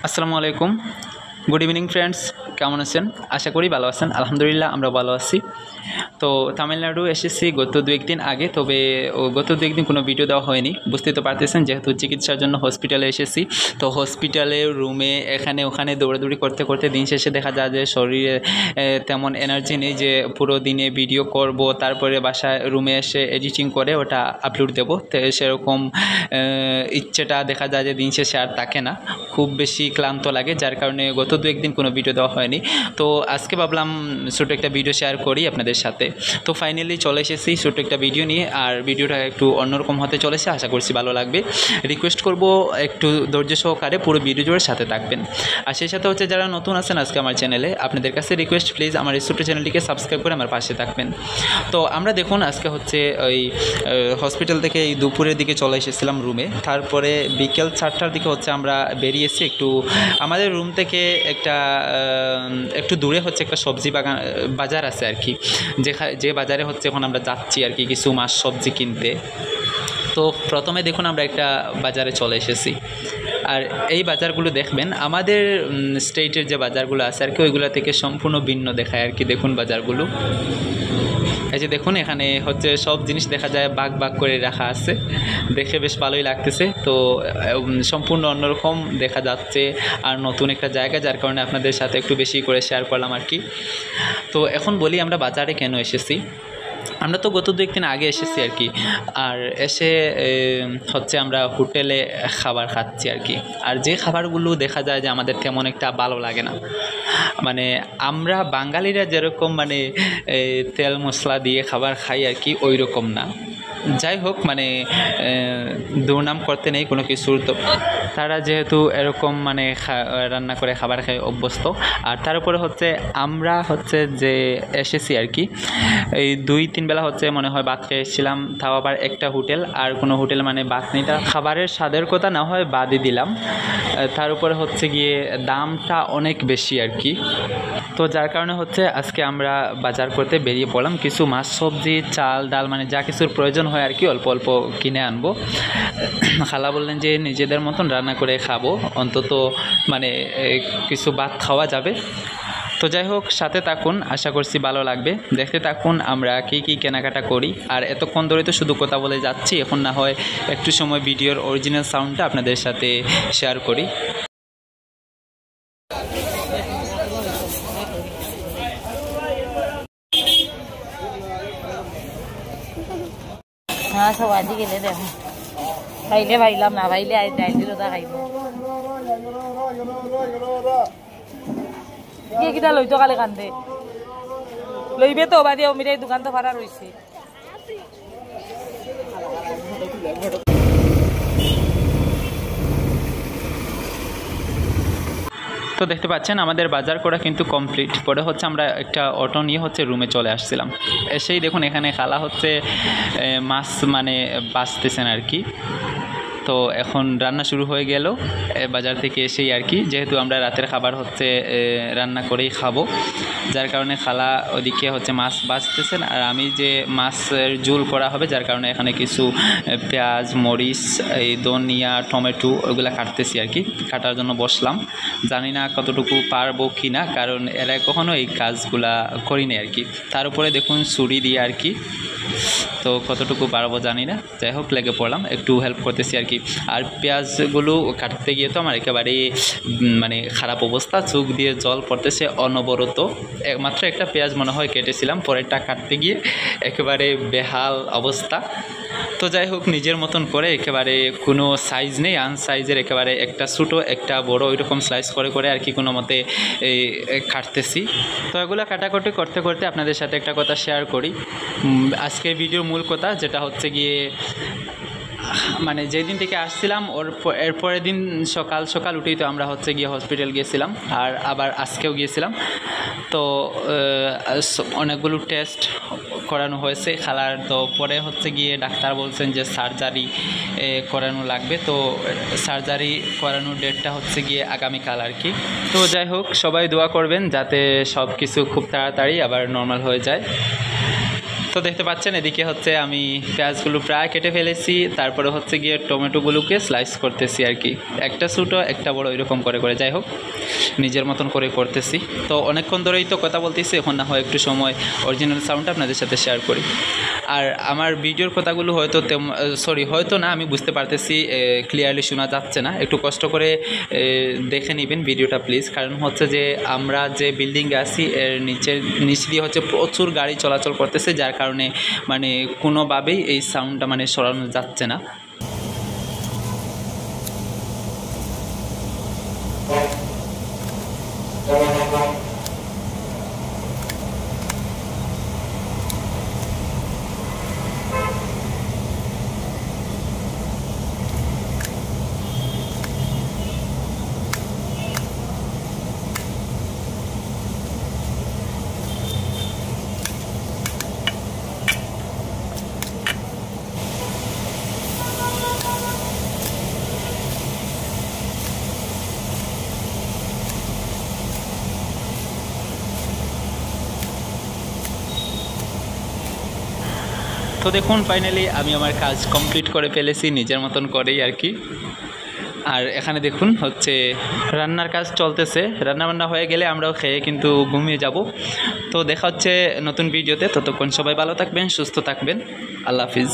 আসসালামু আলাইকুম। Good evening friends, কেমন আছেন? আশা করি ভালো আছেন। আলহামদুলিল্লাহ আমরা ভালো আছি। তো তামিলনাড়ু এসেছি গত 2-1 দিন আগে, তবে গত 2-1 দিন কোনো ভিডিও দেওয়া হয়নি। বুঝতেই তো পারতেছেন, যেহেতু চিকিৎসার জন্য হসপিটালে এসেছি। তো হসপিটালে রুমে এখানে ওখানে দৌড়াদৌড়ি করতে করতে দিন শেষে দেখা যায় যে শরীরে তেমন এনার্জি নেই যে পুরো দিনে ভিডিও করব, তারপরে বাসায় রুমে এসে এডিটিং করে ওটা আপলোড দেবো। তো সেরকম ইচ্ছেটা দেখা যায় যে দিন শেষে আর থাকে না, খুব বেশি ক্লান্ত লাগে, যার কারণে গত 2-1 দিন কোনো ভিডিও দেওয়া হয়নি। তো আজকে ভাবলাম ছোটো একটা ভিডিও শেয়ার করি আপনাদের সাথে। তো ফাইনালি চলে এসেছি ছোটো একটা ভিডিও নিয়ে, আর ভিডিওটা একটু অন্যরকম হতে চলেছে, আশা করছি ভালো লাগবে। রিকোয়েস্ট করব একটু ধৈর্য সহকারে পুরো ভিডিও জুড়ে সাথে থাকবেন। আর সেই সাথে হচ্ছে যারা নতুন আছেন আজকে আমার চ্যানেলে, আপনাদের কাছে রিকোয়েস্ট, প্লিজ আমার এই ছোটো চ্যানেলটিকে সাবস্ক্রাইব করে আমার পাশে থাকবেন। তো আমরা দেখুন আজকে হচ্ছে ওই হসপিটাল থেকে এই দুপুরের দিকে চলে এসেছিলাম রুমে, তারপরে বিকেল 4টার দিকে হচ্ছে আমরা বেরিয়েছি। একটু আমাদের রুম থেকে একটু দূরে হচ্ছে একটা সবজি বাজার আছে আর কি, যে বাজারে হচ্ছে এখন আমরা যাচ্ছি আর কি কিছু মাছ সবজি কিনতে। তো প্রথমে দেখুন আমরা একটা বাজারে চলে এসেছি, আর এই বাজারগুলো দেখবেন আমাদের স্টেটের যে বাজারগুলো আছে আর কি ওইগুলো থেকে সম্পূর্ণ ভিন্ন দেখায় আর কি। দেখুন বাজারগুলো, এই যে দেখুন এখানে হচ্ছে সব জিনিস দেখা যায় ভাগ ভাগ করে রাখা আছে, দেখে বেশ ভালোই লাগতেছে। তো সম্পূর্ণ অন্যরকম দেখা যাচ্ছে আর নতুন একটা জায়গা, যার কারণে আপনাদের সাথে একটু বেশি করে শেয়ার করলাম আর কি। তো এখন বলি আমরা বাজারে কেন এসেছি। আমরা তো গত 2-1 দিন আগে এসেছি আর কি, আর এসে হচ্ছে আমরা হোটেলে খাবার খাচ্ছি আর কি। আর যে খাবারগুলো দেখা যায় যে আমাদের তেমন একটা ভালো লাগে না, মানে আমরা বাঙালিরা যেরকম মানে তেল মশলা দিয়ে খাবার খাই আর কি, ওই রকম না। যাই হোক, মানে দুর্নাম করতে নেই কোনো কিছুর। তো তারা যেহেতু এরকম মানে রান্না করে খাবার খায় অভ্যস্ত, আর তার উপরে হচ্ছে আমরা হচ্ছে যে এসেছি আর কি এই 2-3 বেলা হচ্ছে মনে হয় ভাত খেয়েছিলাম, তাও আবার একটা হোটেল, আর কোনো হোটেল মানে ভাত নেই। তার খাবারের স্বাদের কথা না হয় বাদই দিলাম, তার উপরে হচ্ছে গিয়ে দামটা অনেক বেশি আর কি। তো যার কারণে হচ্ছে আজকে আমরা বাজার করতে বেরিয়ে পড়লাম, কিছু মাছ সবজি চাল ডাল মানে যা কিছুর প্রয়োজন হয় আর কি অল্প অল্প কিনে আনবো। খালা বললেন যে নিজেদের মতন রান্না করে খাবো, অন্তত মানে কিছু ভাত খাওয়া যাবে। তো যাই হোক, সাথে থাকুন, আশা করছি ভালো লাগবে। দেখতে থাকুন আমরা কী কেনাকাটা করি। আর এতক্ষণ ধরে তো শুধু কথা বলে যাচ্ছি, এখন না হয় একটু সময় ভিডিওর অরিজিনাল সাউন্ডটা আপনাদের সাথে শেয়ার করি। হ্যাঁ সব আজি গেলে দেখো, খাইলে ভাইলাম না ভাইলে ডাইল দিল তা খাইব। কিটা লইতো কালে কান্দে লইবে তো বাদে অমিরাই দোকান তো ভাড়া রয়েছে। তো দেখতে পাচ্ছেন আমাদের বাজার করা কিন্তু কমপ্লিট। পরে হচ্ছে আমরা একটা অটো নিয়ে হচ্ছে রুমে চলে আসছিলাম। এসেই দেখুন এখানে খালা হচ্ছে মাছ মানে বাছতেছেন আর কি। তো এখন রান্না শুরু হয়ে গেল বাজার থেকে এসেই আর কি, যেহেতু আমরা রাতের খাবার হচ্ছে রান্না করেই খাবো, যার কারণে খালা ওদিকে হচ্ছে মাছ বাছতেছেন, আর আমি যে মাছের ঝোল করা হবে যার কারণে এখানে কিছু পেঁয়াজ মরিচ এই ধনিয়া টমেটো ওইগুলো কাটতেছি আর কি। কাটার জন্য বসলাম, জানি না কতটুকু পারবো কি না, কারণ এরা কখনো এই কাজগুলা করি না আর কি। তার উপরে দেখুন ছুরি দিয়ে আর কি, তো কতটুকু পারবো জানি না। যাই হোক লেগে পড়লাম, একটু হেল্প করতেছি আর কি। আর পেঁয়াজগুলো কাটতে গিয়ে তো আমার একেবারে মানে খারাপ অবস্থা, চোখ দিয়ে জল পড়তেছে অনবরত। একমাত্র একটা পেঁয়াজ মনে হয় কেটেছিলাম, পরেরটা কাটতে গিয়ে একেবারে বেহাল অবস্থা। তো যাই হোক, নিজের মতন করে একেবারে কোনো সাইজ নেই, আনসাইজের একেবারে একটা ছোটো একটা বড় ওইরকম স্লাইস করে করে আর কি কোনো মতে কাটতেছি। তো এগুলো কাটাকুটি করতে করতে আপনাদের সাথে একটা কথা শেয়ার করি। আজকের ভিডিওর মূল কথা যেটা হচ্ছে গিয়ে, মানে যেদিন থেকে আসছিলাম এর পরের দিন সকাল সকাল উঠেই তো আমরা হচ্ছে গিয়ে হসপিটাল গিয়েছিলাম, আর আবার আজকেও গিয়েছিলাম। তো অনেকগুলো টেস্ট করানো হয়েছে খালার। তো পরে হচ্ছে গিয়ে ডাক্তার বলছেন যে সার্জারি করানো লাগবে। তো সার্জারি করানোর ডেটটা হচ্ছে গিয়ে আগামীকাল আর কি। তো যাই হোক, সবাই দোয়া করবেন যাতে সব কিছু খুব তাড়াতাড়ি আবার নর্মাল হয়ে যায়। তো তো দেখতে পাচ্ছেন এদিকে হচ্ছে আমি পেঁয়াজগুলো প্রায় কেটে ফেলেছি, তারপরে হচ্ছে গিয়ে টমেটোগুলোকে স্লাইস করতেছি আর কি, একটা ছোটো একটা বড় এরকম করে করে, যাই হোক নিজের মতন করে করতেছি। তো অনেকক্ষণ ধরেই তো কথা বলতেছি, এখন না হয় একটু সময় অরিজিনাল সাউন্ডটা আপনাদের সাথে শেয়ার করি। আর আমার ভিডিওর কথাগুলো হয়তো হয়তো না, আমি বুঝতে পারতেছি ক্লিয়ারলি শোনা যাচ্ছে না, একটু কষ্ট করে দেখে নেবেন ভিডিওটা প্লিজ। কারণ হচ্ছে যে আমরা যে বিল্ডিংয়ে আছি এর নিচ দিয়ে হচ্ছে প্রচুর গাড়ি চলাচল করতেছে, যার কারণে মানে কোনোভাবেই এই সাউন্ডটা মানে সরানো যাচ্ছে না। তো দেখুন ফাইনালি আমি আমার কাজ কমপ্লিট করে ফেলেছি নিজের মতন করেই আর কি। আর এখানে দেখুন হচ্ছে রান্নার কাজ চলতেছে, রান্নাবান্না হয়ে গেলে আমরাও খেয়ে কিন্তু ঘুমিয়ে যাব। তো দেখা হচ্ছে নতুন ভিডিওতে, ততক্ষণ সবাই ভালো থাকবেন, সুস্থ থাকবেন, আল্লাহ হাফিজ।